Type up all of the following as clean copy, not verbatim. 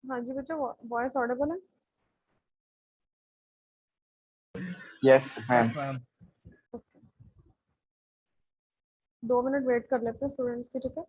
हाँ जी बच्चों, वॉइस ऑडिबल है? Yes ma'am. Yes ma'am. 2 minute wait कर लेते हैं स्टूडेंट्स की, ठीक है?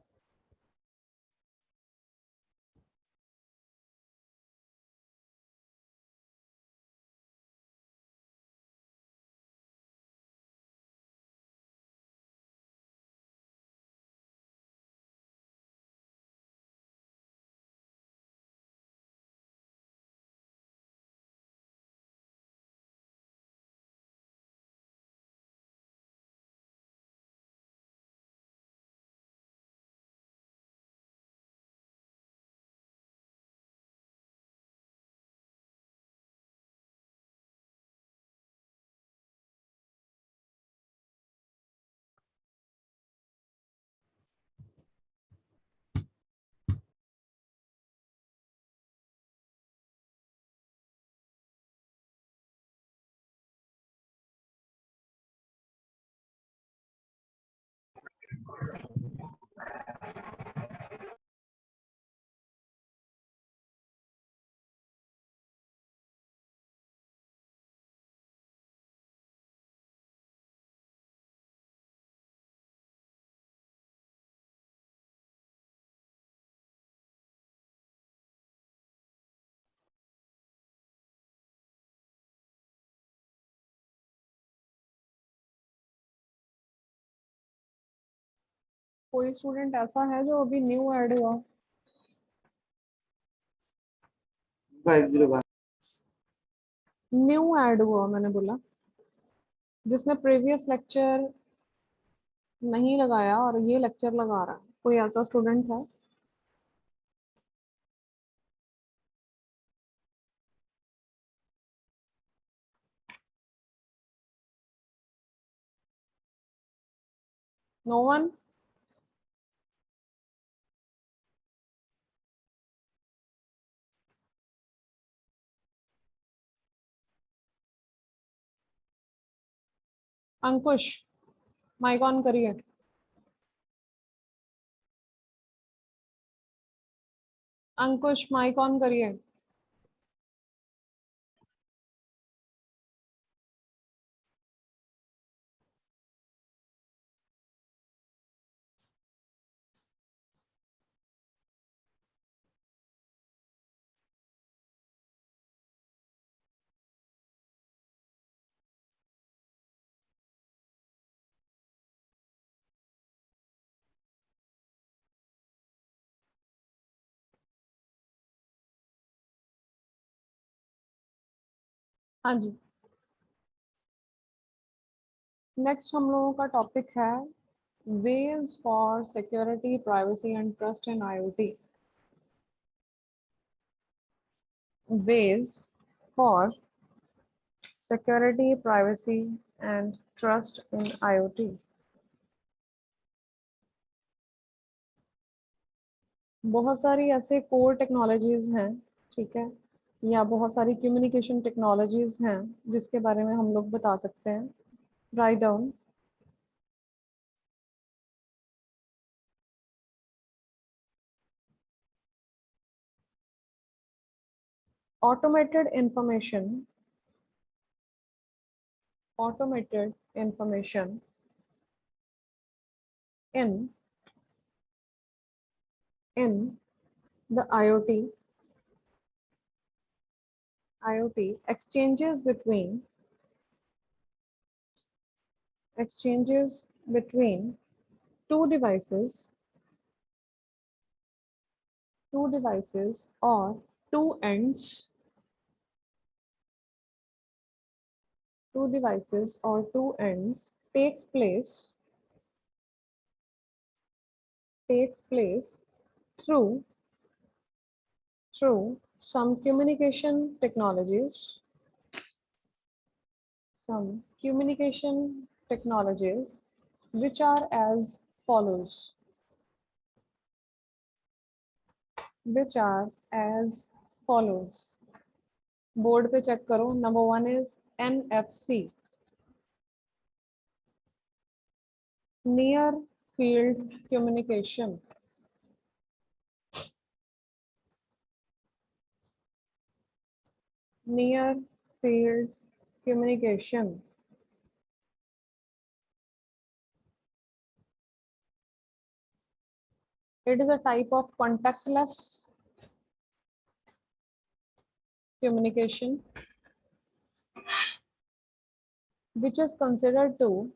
कोई स्टूडेंट ऐसा है जो अभी न्यू ऐड हुआ? 501। न्यू ऐड हुआ मैंने बोला, जिसने प्रीवियस लेक्चर नहीं लगाया और ये लेक्चर लगा रहा है। कोई ऐसा स्टूडेंट है? No one? Ankush, mic on करिए। अंकुश, माइक ऑन करिए। हाँ जी, नेक्स्ट हम लोगों का टॉपिक है ways for security, privacy and trust in IoT. ways for security, privacy and trust in IoT। बहुत सारी ऐसे कोर टेक्नोलॉजीज हैं, ठीक है, या बहुत सारी कम्युनिकेशन टेक्नोलॉजीज हैं जिसके बारे में हम लोग बता सकते हैं। Write down. Automated information in the IoT exchanges between two devices or two ends takes place through some communication technologies which are as follows, board पे चेक करो। Number 1 is NFC, near field communication. near field communication. It is a type of contactless communication which is considered to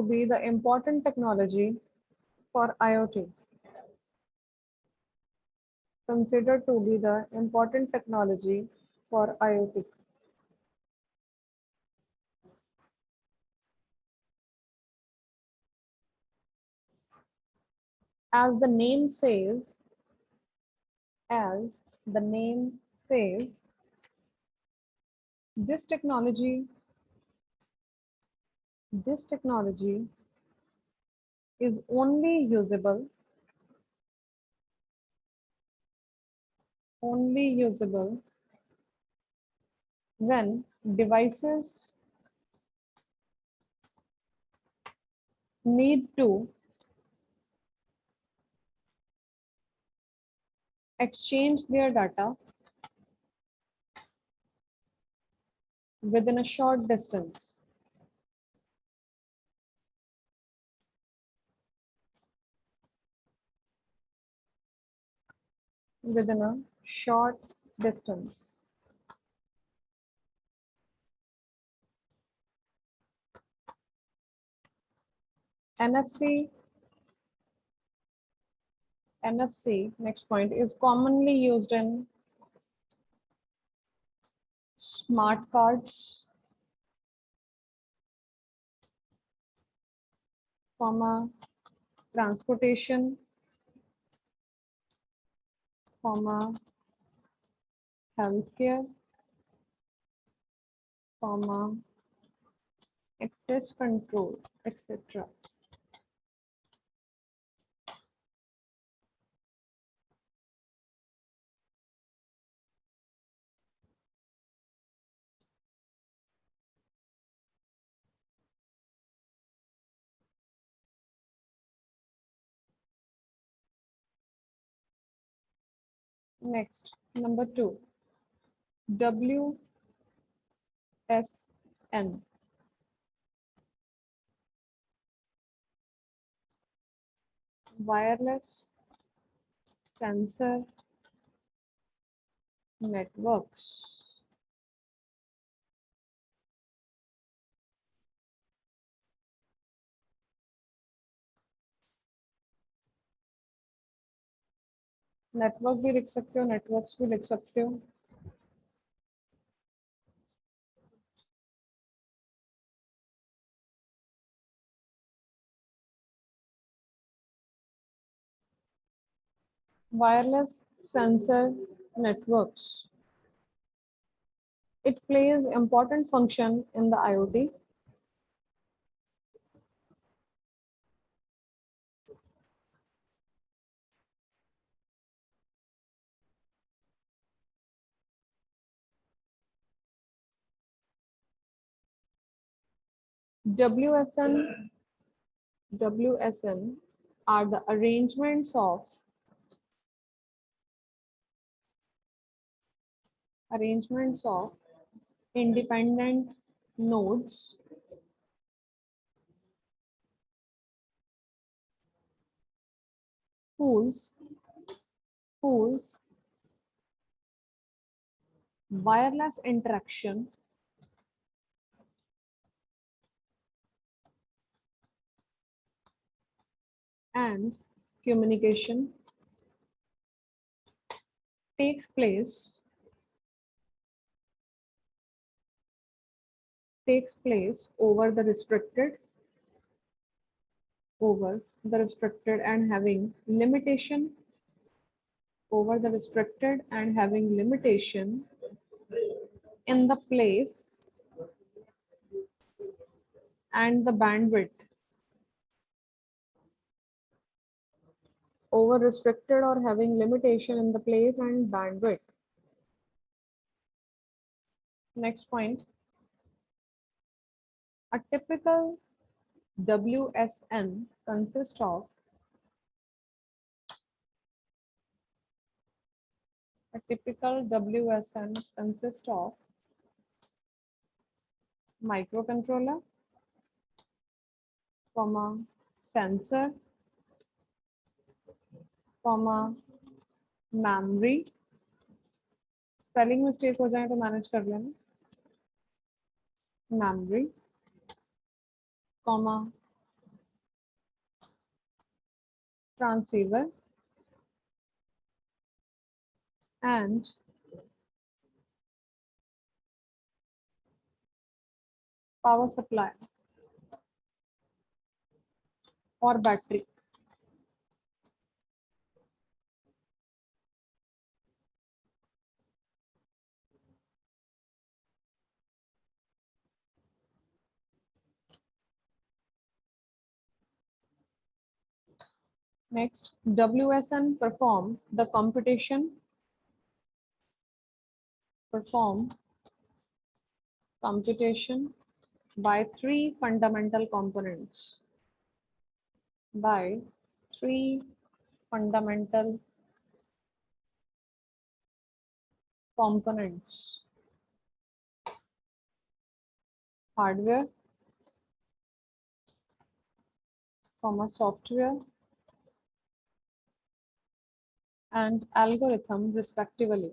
be the important technology for IoT. Considered to be the important technology for IoT. As the name says, as the name says, this technology is only usable when devices need to exchange their data within a short distance. Within a short distance. NFC, next point, is commonly used in smart cards, transportation, healthcare, access control, etc. Next, number 2, WSN. Wireless sensor networks. Network भी लिख सकते हो, networks भी लिख सकते हो. Wireless sensor networks. It plays important function in the IoT. WSN are the arrangements of independent nodes whose wireless interaction and communication takes place over the restricted and having limitation in the place and the bandwidth. Over restricted or having limitation in the place and bandwidth. Next point. A typical WSN consists of A typical WSN consists of microcontroller, comma, sensor, comma, memory. Spelling mistake हो जाए तो manage कर लेना. Memory, comma, transceiver and power supply or battery. Next, WSN perform computation by three fundamental components. By three fundamental components: hardware, comma, software, and algorithm respectively.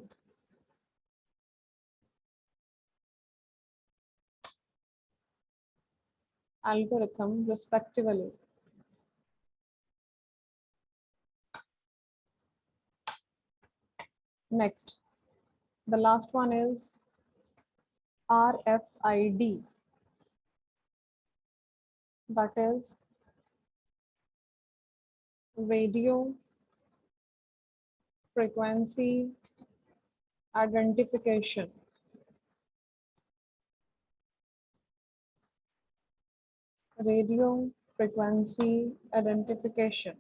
Algorithm respectively. Next, the last one is RFID. That is radio frequency identification. Radio frequency identification.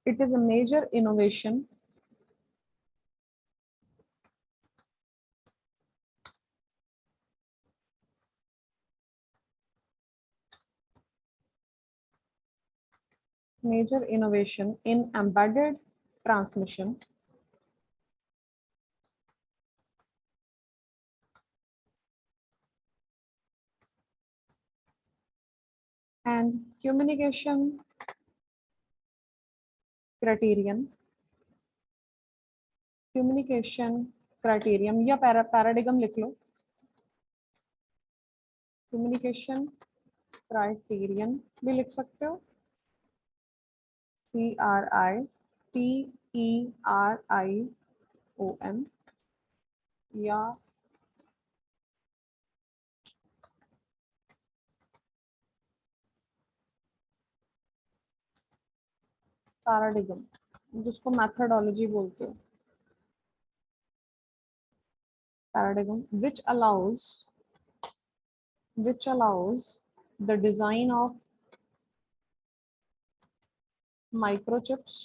It is a major innovation in embedded transmission and communication criterion या paradigm लिख लो. communication criterion भी लिख सकते हो. CRITERION या paradigm, जिसको methodology बोलते हो. Paradigm which allows the design of microchips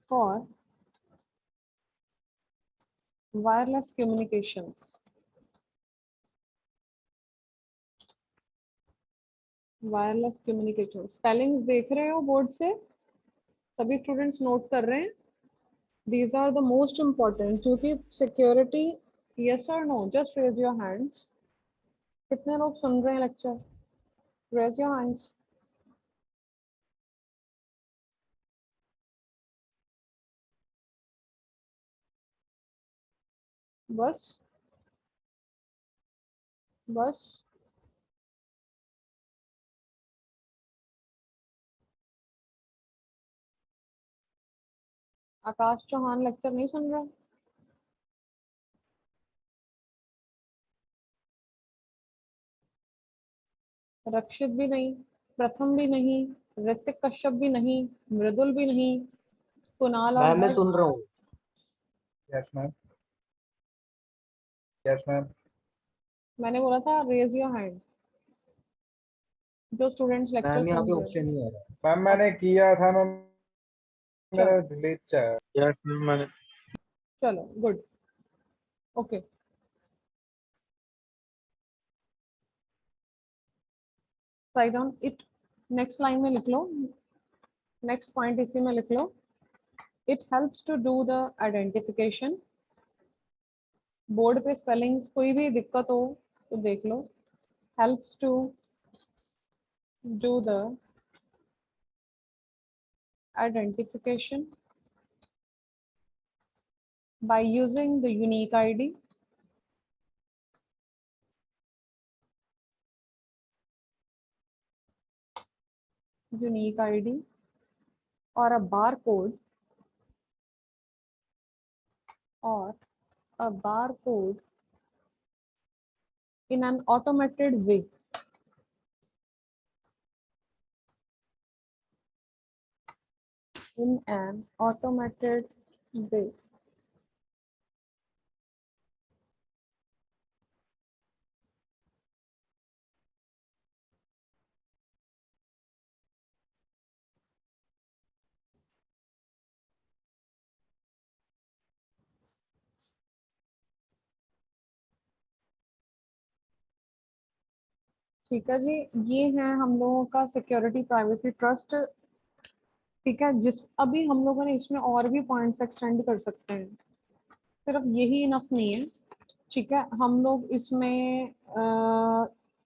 for wireless communications. Spellings देख रहे हो बोर्ड से? सभी स्टूडेंट्स नोट कर रहे हैं? These are the most important, क्योंकि security. Yes or no? Just raise your hands. कितने लोग सुन रहे हैं लेक्चर? Raise your hands. बस आकाश चौहान लेक्चर नहीं सुन रहा? रक्षित भी नहीं, प्रथम भी नहीं, ऋतिक कश्यप भी नहीं, मृदुल भी नहीं, कुणाल और मैं सुन रहा हूँ. Yes, ma'am. Yes, ma'am. मैंने बोला था रेज योर हैंड जो स्टूडेंट्स लेक्चर मैम यहाँ पे सुन रहे ऑप्शन नहीं आ रहा. मैम मैंने किया था मैम, मेरा डिलीट है. यस मैम मैंने. चलो good. Okay, right down it, next line में लिख लो, नेक्स्ट पॉइंट इसी में लिख लो। It helps to do the identification. Board पे स्पेलिंग्स कोई भी दिक्कत हो तो देख लो। Helps to do the identification by using the unique ID, or a barcode, or a barcode in an automated way. In an automated way. ठीक है जी, ये है हम लोगों का सिक्योरिटी प्राइवेसी ट्रस्ट। ठीक है, जिस अभी हम लोगों ने इसमें और भी पॉइंट्स एक्सटेंड कर सकते हैं, सिर्फ यही इनफ नहीं है। ठीक है, हम लोग इसमें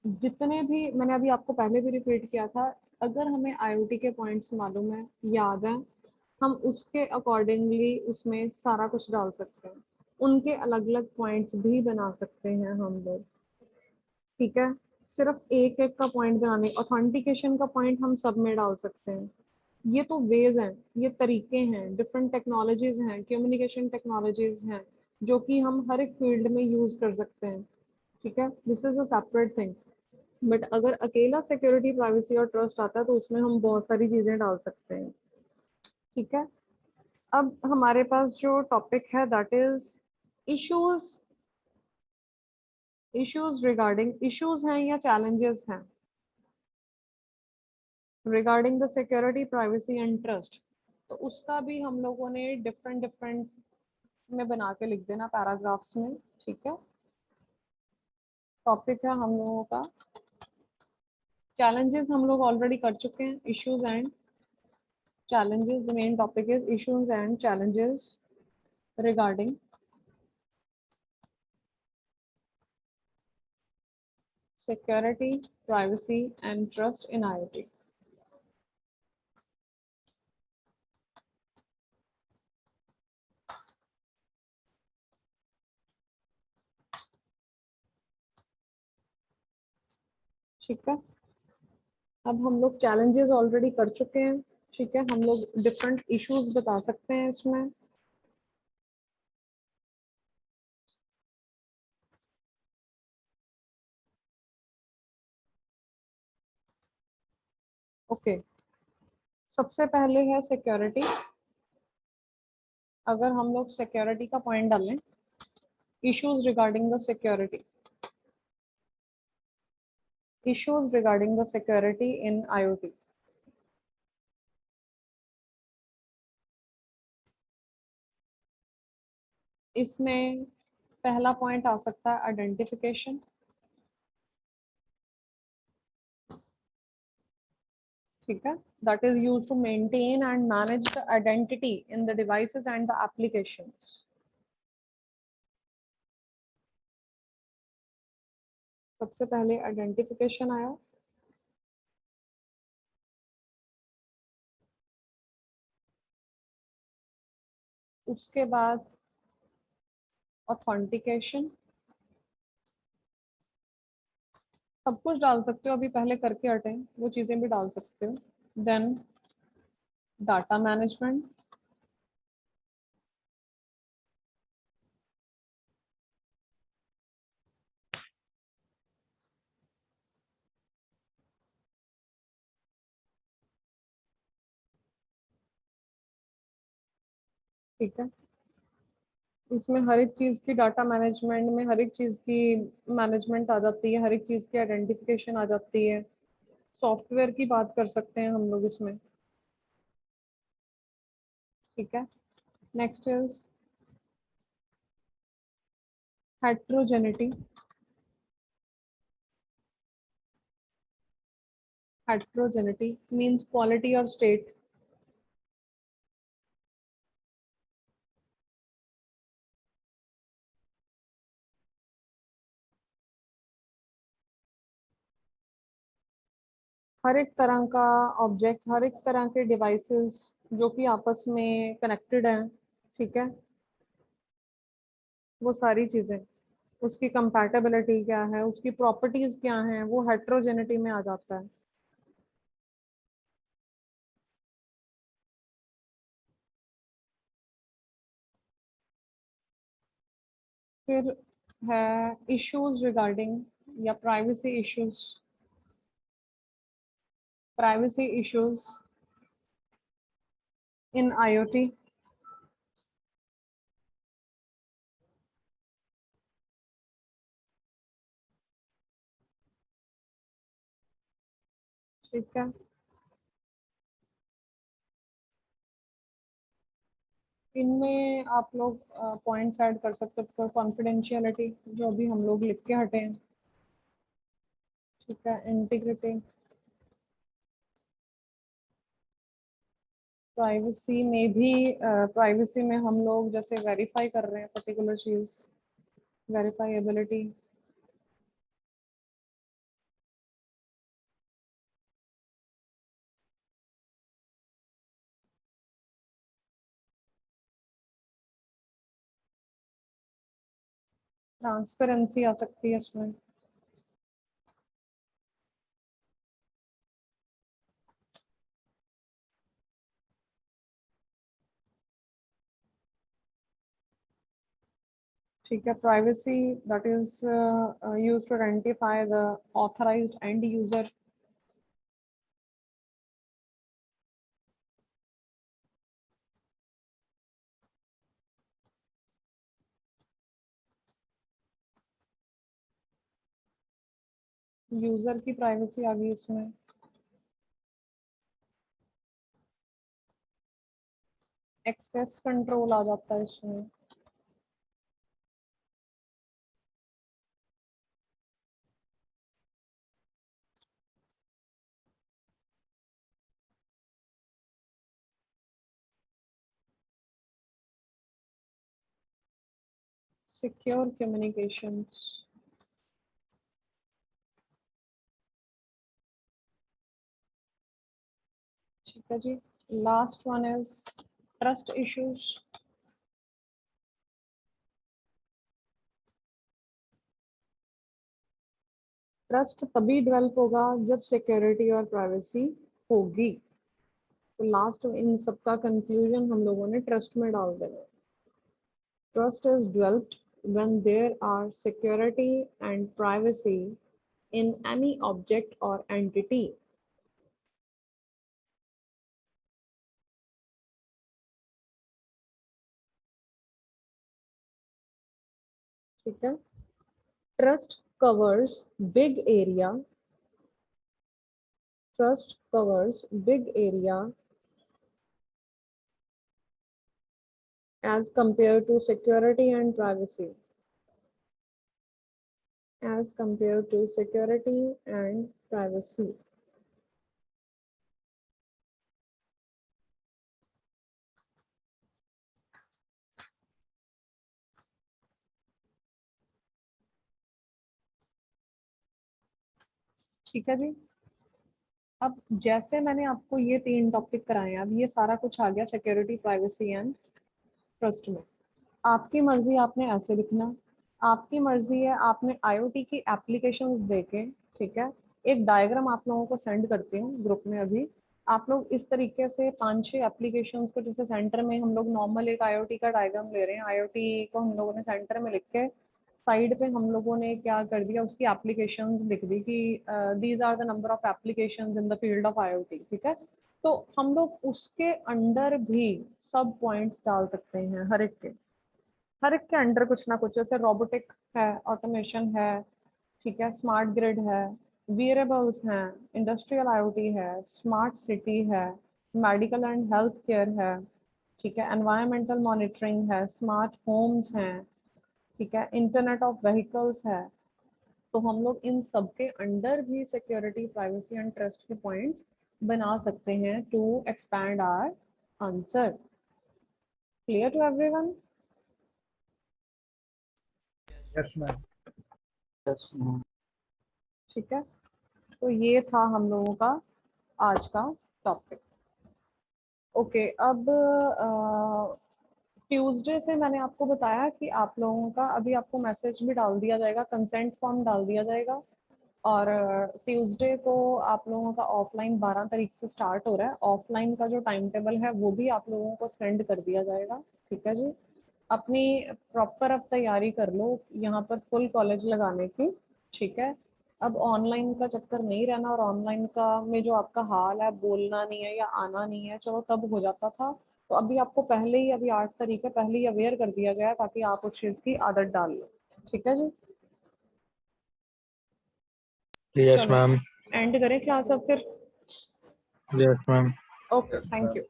जितने भी मैंने अभी आपको पहले भी रिपीट किया था, अगर हमें आईओटी के पॉइंट्स मालूम है, याद है, हम उसके अकॉर्डिंगली उसमें सारा कुछ डाल सकते हैं। उनके अलग अलग पॉइंट्स भी बना सकते हैं हम लोग। ठीक है, सिर्फ एक एक का पॉइंट बनाने, ऑथेंटिकेशन का पॉइंट हम सब में डाल सकते हैं। ये तो वेज हैं, ये तरीके हैं, डिफरेंट टेक्नोलॉजीज हैं, कम्युनिकेशन टेक्नोलॉजीज हैं, जो कि हम हर एक फील्ड में यूज कर सकते हैं। ठीक है, this is a separate thing. But अगर अकेला सिक्योरिटी प्राइवेसी और ट्रस्ट आता है तो उसमें हम बहुत सारी चीजें डाल सकते हैं। ठीक है, अब हमारे पास जो टॉपिक है that is issues. Issues regarding, issues हैं या चैलेंजेस हैं regarding the security privacy and trust, तो उसका भी हम लोगों ने डिफरेंट डिफरेंट में बना के लिख देना पैराग्राफ्स में। ठीक है, टॉपिक है हम लोगों का चैलेंजेस, हम लोग ऑलरेडी कर चुके हैं। Issues and challenges, the main topic is issues and challenges regarding security, privacy and trust in IoT. ठीक है, अब हम लोग challenges ऑलरेडी कर चुके हैं। ठीक है, हम लोग डिफरेंट इश्यूज बता सकते हैं इसमें। ओके, सबसे पहले है सिक्योरिटी। अगर हम लोग सिक्योरिटी का पॉइंट डालें, issues regarding the security, issues regarding the security in IoT. इसमें पहला पॉइंट आ सकता है आइडेंटिफिकेशन। ठीक है, that is used to maintain and manage the identity in the devices and the applications. सबसे पहले आइडेंटिफिकेशन आया, उसके बाद ऑथेंटिकेशन। सब कुछ डाल सकते हो, अभी पहले करके हटे वो चीजें भी डाल सकते हो। Then data management. ठीक है, इसमें हर एक चीज की डाटा मैनेजमेंट में हर एक चीज की मैनेजमेंट आ जाती है, हर एक चीज की आइडेंटिफिकेशन आ जाती है। सॉफ्टवेयर की बात कर सकते हैं हम लोग इसमें। ठीक है, next is heterogeneity, heterogeneity means quality or state. हर एक तरह का ऑब्जेक्ट, हर एक तरह के डिवाइसेस जो कि आपस में कनेक्टेड हैं, ठीक है, वो सारी चीजें, उसकी कंपैटिबिलिटी क्या है, उसकी प्रॉपर्टीज क्या हैं, वो हेट्रोजेनिटी में आ जाता है। फिर है इश्यूज रिगार्डिंग या privacy issues, privacy issues in IoT. ठीक है, इनमें आप लोग पॉइंट्स ऐड कर सकते हो फॉर कॉन्फिडेंशियलिटी, जो अभी हम लोग लिख के हटे हैं, ठीक है, इंटीग्रिटी, प्राइवेसी में भी, प्राइवेसी में हम लोग जैसे वेरीफाई कर रहे हैं पर्टिकुलर चीज, वेरीफाइएबिलिटी, ट्रांसपेरेंसी आ सकती है इसमें, ठीक है, privacy that is used to identify the authorised and user. User की प्राइवेसी आ गई इसमें, एक्सेस कंट्रोल आ जाता है इसमें, सिक्योर कम्युनिकेशंस। ठीक है जी, last one is trust issues. Trust तभी डेवलप होगा जब सिक्योरिटी और प्राइवेसी होगी। तो लास्ट इन सबका कंक्लूजन हम लोगों ने ट्रस्ट में डाल देना। Trust is developed when there are security and privacy in any object or entity। ठीक है, trust covers big area, trust covers big area as compared to security and privacy, as compared to security and privacy। ठीक है जी, अब जैसे मैंने आपको ये 3 topic कराए हैं, अब ये सारा कुछ आ गया सिक्योरिटी, प्राइवेसी एंड ट्रस्ट में। आपकी मर्जी, आपने ऐसे लिखना, आपकी मर्जी है, आपने आईओटी की एप्लीकेशंस देखे, ठीक है, एक डायग्राम आप लोगों को सेंड करती हूँ ग्रुप में अभी। आप लोग इस तरीके से 5-6 एप्लीकेशंस को, जैसे सेंटर में हम लोग नॉर्मल एक आईओटी का डायग्राम ले रहे हैं, आईओटी को हम लोगों ने सेंटर में लिख के साइड पे हम लोगों ने क्या कर दिया, उसकी एप्लीकेशंस लिख दी कि these are the number of applications in the field of IoT. ठीक है, तो हम लोग उसके अंडर भी सब पॉइंट्स डाल सकते हैं, हर एक के अंडर कुछ ना कुछ, जैसे रोबोटिक है, ऑटोमेशन है, ठीक है, स्मार्ट ग्रिड है, वियरेबल्स हैं, इंडस्ट्रियल आईओटी है, स्मार्ट सिटी है, मेडिकल एंड हेल्थ केयर है, ठीक है, एनवायरमेंटल मॉनिटरिंग है, स्मार्ट होम्स हैं, ठीक है, इंटरनेट ऑफ व्हीकल्स है, तो हम लोग इन सब के अंडर भी सिक्योरिटी, प्राइवेसी एंड ट्रस्ट के पॉइंट्स बना सकते हैं to expand our answer. Clear to everyone? Yes, ma'am. Yes, ma'am. ठीक है, तो ये था हम लोगों का आज का टॉपिक। ओके, अब ट्यूसडे से मैंने आपको बताया कि आप लोगों का अभी आपको मैसेज भी डाल दिया जाएगा, कंसेंट फॉर्म डाल दिया जाएगा, और ट्यूसडे को आप लोगों का ऑफलाइन 12 तारीख से स्टार्ट हो रहा है। ऑफलाइन का जो टाइम टेबल है वो भी आप लोगों को सेंड कर दिया जाएगा। ठीक है जी, अपनी प्रॉपर अब तैयारी कर लो यहाँ पर फुल कॉलेज लगाने की। ठीक है, अब ऑनलाइन का चक्कर नहीं रहना, और ऑनलाइन का में जो आपका हाल है, बोलना नहीं है या आना नहीं है, चलो तब हो जाता था, तो अभी आपको पहले ही, अभी 8 तारीख है, पहले ही अवेयर कर दिया गया है ताकि आप उस चीज़ की आदत डाल लो। ठीक है जी, Yes, चलो ma'am. एंड करें क्लास अब फिर। Yes, ma'am. Okay, thank you.